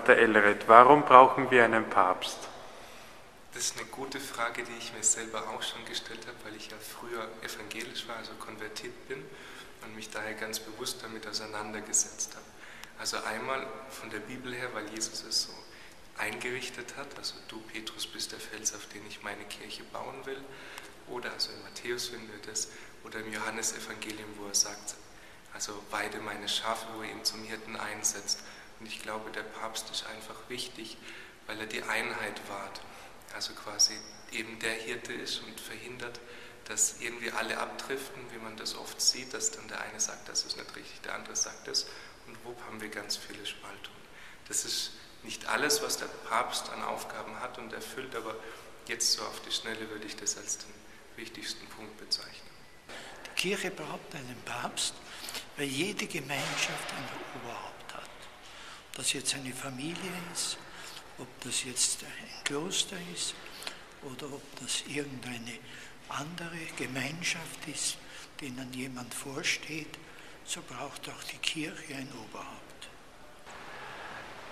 Pater Ellered, warum brauchen wir einen Papst? Das ist eine gute Frage, die ich mir selber auch schon gestellt habe, weil ich ja früher evangelisch war, also konvertiert bin und mich daher ganz bewusst damit auseinandergesetzt habe. Also einmal von der Bibel her, weil Jesus es so eingerichtet hat, also du, Petrus, bist der Fels, auf den ich meine Kirche bauen will, oder also in Matthäus finden wir das, oder im Johannesevangelium, wo er sagt, also weide meine Schafe, wo er ihn zum Hirten einsetzt. Und ich glaube, der Papst ist einfach wichtig, weil er die Einheit wahrt, also quasi eben der Hirte ist und verhindert, dass irgendwie alle abdriften, wie man das oft sieht, dass dann der eine sagt, das ist nicht richtig, der andere sagt das, und wupp haben wir ganz viele Spaltungen. Das ist nicht alles, was der Papst an Aufgaben hat und erfüllt, aber jetzt so auf die Schnelle würde ich das als den wichtigsten Punkt bezeichnen. Die Kirche braucht einen Papst, weil jede Gemeinschaft ein Oberhaupt hat. Ob das jetzt eine Familie ist, ob das jetzt ein Kloster ist oder ob das irgendeine andere Gemeinschaft ist, denen jemand vorsteht, so braucht auch die Kirche ein Oberhaupt.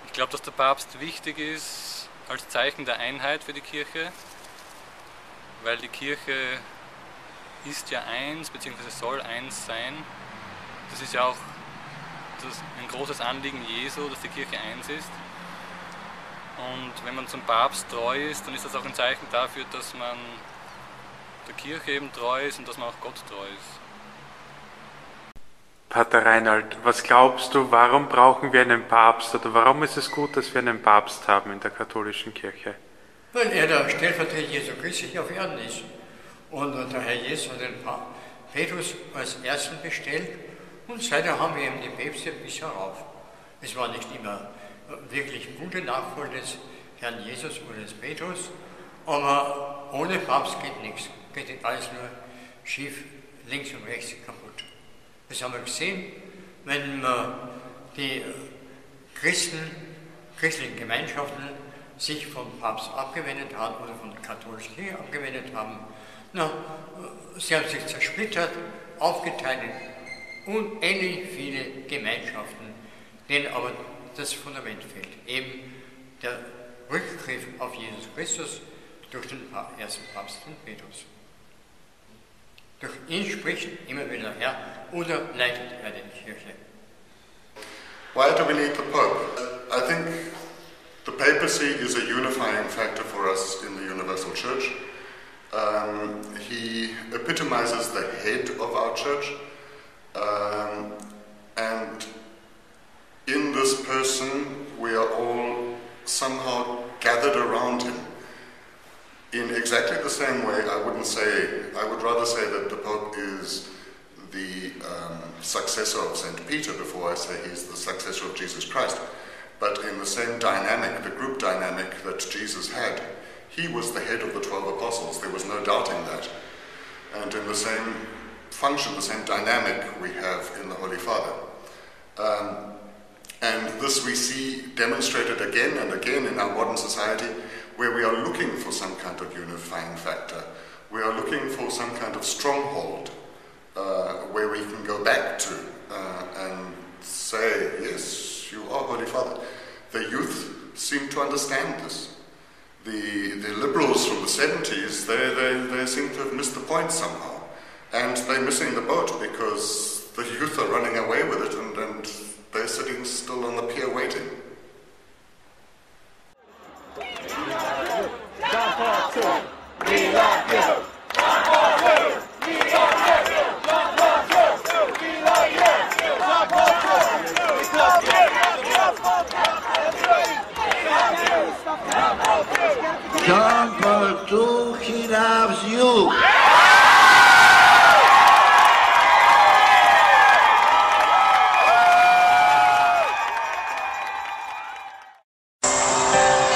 Ich glaube, dass der Papst wichtig ist als Zeichen der Einheit für die Kirche, weil die Kirche ist ja eins, beziehungsweise soll eins sein. Das ist ja auch ein großes Anliegen Jesu, dass die Kirche eins ist. Und wenn man zum Papst treu ist, dann ist das auch ein Zeichen dafür, dass man der Kirche eben treu ist und dass man auch Gott treu ist. Pater Reinhold, was glaubst du, warum brauchen wir einen Papst oder warum ist es gut, dass wir einen Papst haben in der katholischen Kirche? Weil er der Stellvertreter Jesu Christi hier auf Erden ist. Und der Herr Jesus hat den Petrus als Ersten bestellt und seitdem haben wir eben die Päpste bis herauf. Es war nicht immer wirklich gute Nachfolge des Herrn Jesus oder des Petrus, aber ohne Papst geht nichts. Geht alles nur schief, links und rechts kaputt. Das haben wir gesehen, wenn die christlichen Gemeinschaften sich vom Papst abgewendet haben oder von der katholischen Kirche abgewendet haben. Sie haben sich zersplittert, aufgeteilt in unendlich viele Gemeinschaften, denen aber das Fundament fehlt. Eben der Rückgriff auf Jesus Christus durch den ersten Papst, den Petrus. Durch ihn spricht immer wieder Herr oder leitet er die Kirche. Why do we need the Pope? I think the papacy is a unifying factor for us in the Universal Church. He epitomizes the head of our church, and in this person we are all somehow gathered around him. In exactly the same way, I would rather say that the Pope is the successor of St. Peter before I say he's the successor of Jesus Christ. But in the same dynamic, the group dynamic that Jesus had, he was the head of the 12 apostles. There was no doubting that. And in the same function, the same dynamic we have in the Holy Father. And this we see demonstrated again and again in our modern society, where we are looking for some kind of unifying factor. We are looking for some kind of stronghold where we can go back to and say, yes, you are Holy Father. The youth seem to understand this. The liberals from the 70s, they seem to have missed the point somehow. And they're missing the boat because the youth are running away with it and they're sitting still on the pier waiting. John Paul II, he loves you.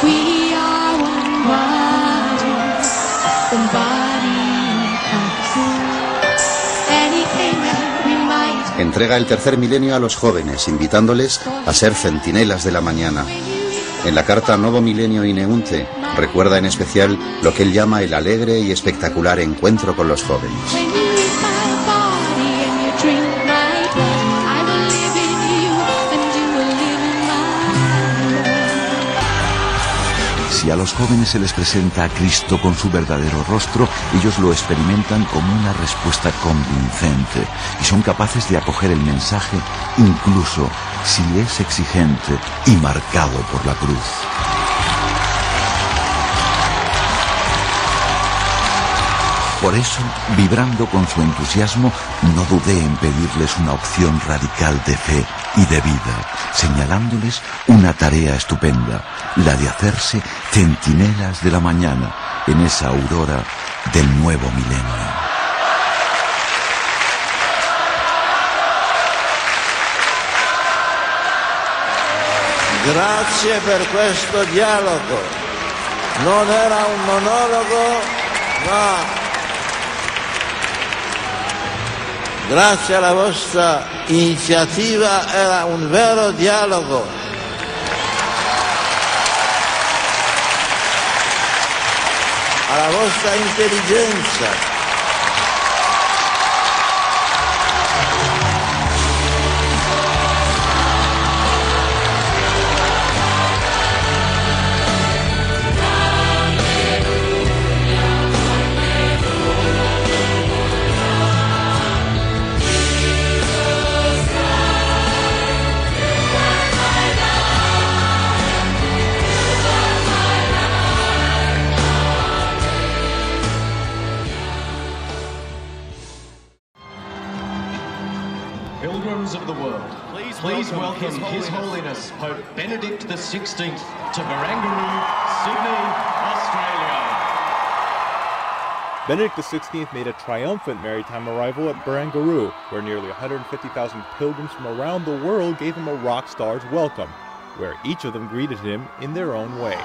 We are one body, one body of Christ. Anything that we might. Entrega el tercer milenio a los jóvenes, invitándoles a ser centinelas de la mañana. En la carta Novo Milenio Ineunte recuerda en especial lo que él llama el alegre y espectacular encuentro con los jóvenes. Si a los jóvenes se les presenta a Cristo con su verdadero rostro, ellos lo experimentan como una respuesta convincente y son capaces de acoger el mensaje incluso si es exigente y marcado por la cruz. Por eso, vibrando con su entusiasmo, no dudé en pedirles una opción radical de fe y de vida, señalándoles una tarea estupenda, la de hacerse centinelas de la mañana en esa aurora del nuevo milenio. Grazie per questo dialogo. Non era un monologo, ma grazie alla vostra iniziativa era un vero dialogo. Alla vostra intelligenza. Pilgrims of the world, please welcome His Holiness Pope Benedict XVI to Barangaroo, Sydney, Australia. Benedict XVI made a triumphant maritime arrival at Barangaroo, where nearly 150,000 pilgrims from around the world gave him a rock star's welcome, where each of them greeted him in their own way.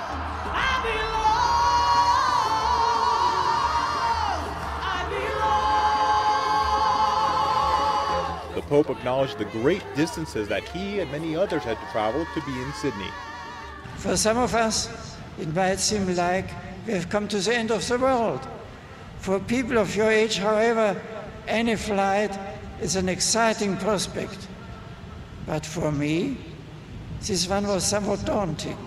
The Pope acknowledged the great distances that he and many others had to travel to be in Sydney. For some of us, it might seem like we have come to the end of the world. For people of your age, however, any flight is an exciting prospect. But for me, this one was somewhat daunting.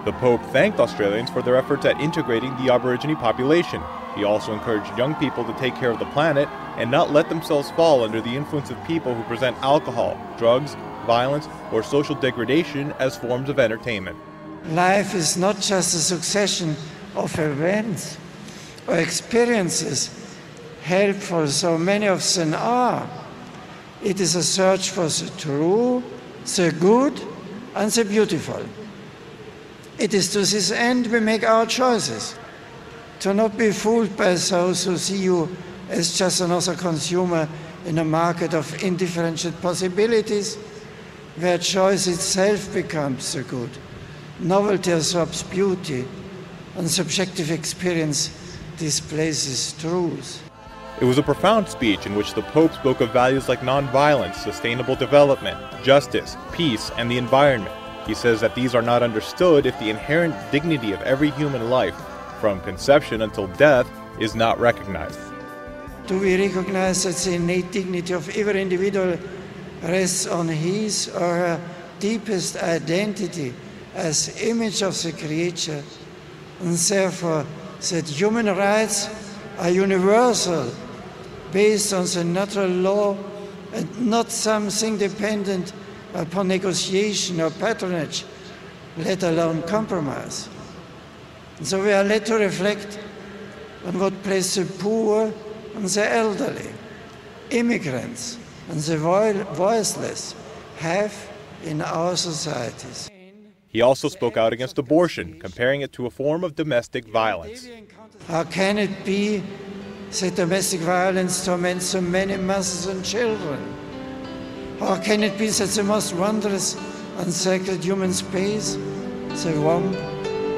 The Pope thanked Australians for their efforts at integrating the Aborigine population. He also encouraged young people to take care of the planet and not let themselves fall under the influence of people who present alcohol, drugs, violence, or social degradation as forms of entertainment. Life is not just a succession of events or experiences, helpful so many of them are. It is a search for the true, the good, and the beautiful. It is to this end we make our choices. To not be fooled by those who see you as just another consumer in a market of indifferentiated possibilities, where choice itself becomes the good, novelty absorbs beauty, and subjective experience displaces truth. It was a profound speech in which the Pope spoke of values like nonviolence, sustainable development, justice, peace, and the environment. He says that these are not understood if the inherent dignity of every human life, from conception until death, is not recognized. Do we recognize that the innate dignity of every individual rests on his or her deepest identity as image of the creature, and therefore that human rights are universal, based on the natural law and not something dependent upon negotiation or patronage, let alone compromise. And so we are led to reflect on what place the poor and the elderly, immigrants and the voiceless have in our societies. He also spoke out against abortion, comparing it to a form of domestic violence. How can it be that domestic violence torments so many mothers and children? How can it be that the most wondrous and sacred human space, the womb,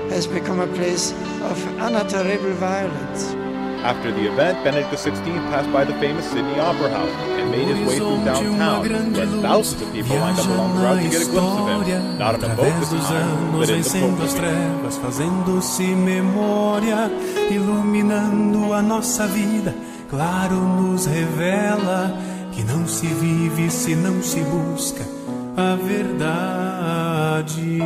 has become a place of unutterable violence? After the event, Benedict XVI passed by the famous Sydney Opera House and made his way through downtown, where thousands of people lined up along the route to get a glimpse of him, not in a boat this time, but in the trevas, fazendo-se memória, iluminando a nossa vida, claro nos revela que não se vive se não se busca a verdade.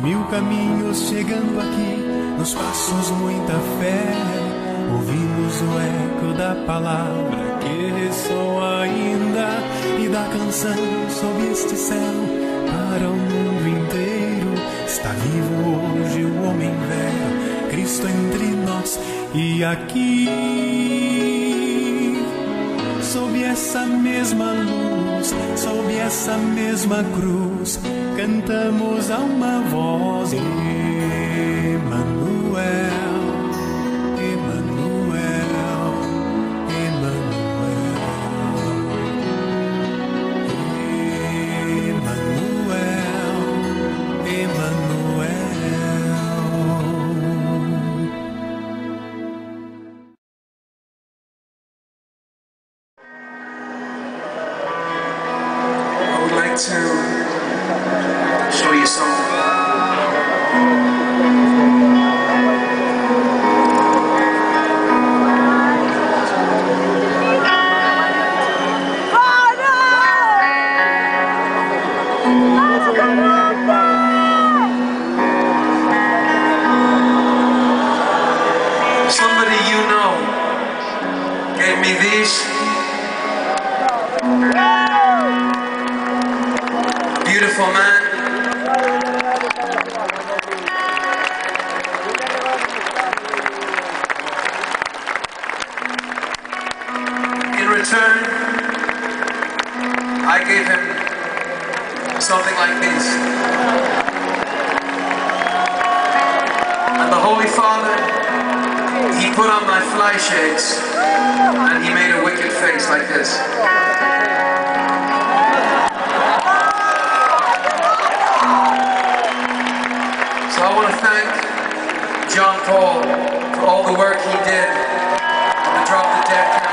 1000 caminhos chegando aqui, nos passos muita fé, ouvimos o eco da palavra que ressoa ainda e da canção sob este céu para o mundo inteiro. Está vivo hoje o homem velho, Cristo entre nós e aqui, sob essa mesma luz, sob essa mesma cruz, cantamos a uma voz: Emmanuel. To show you something. Somebody you know gave me these. Beautiful man. In return, I gave him something like this. And the Holy Father, he put on my fly shades and he made a wicked face like this. I want to thank John Paul for all the work he did on the Drop the Dead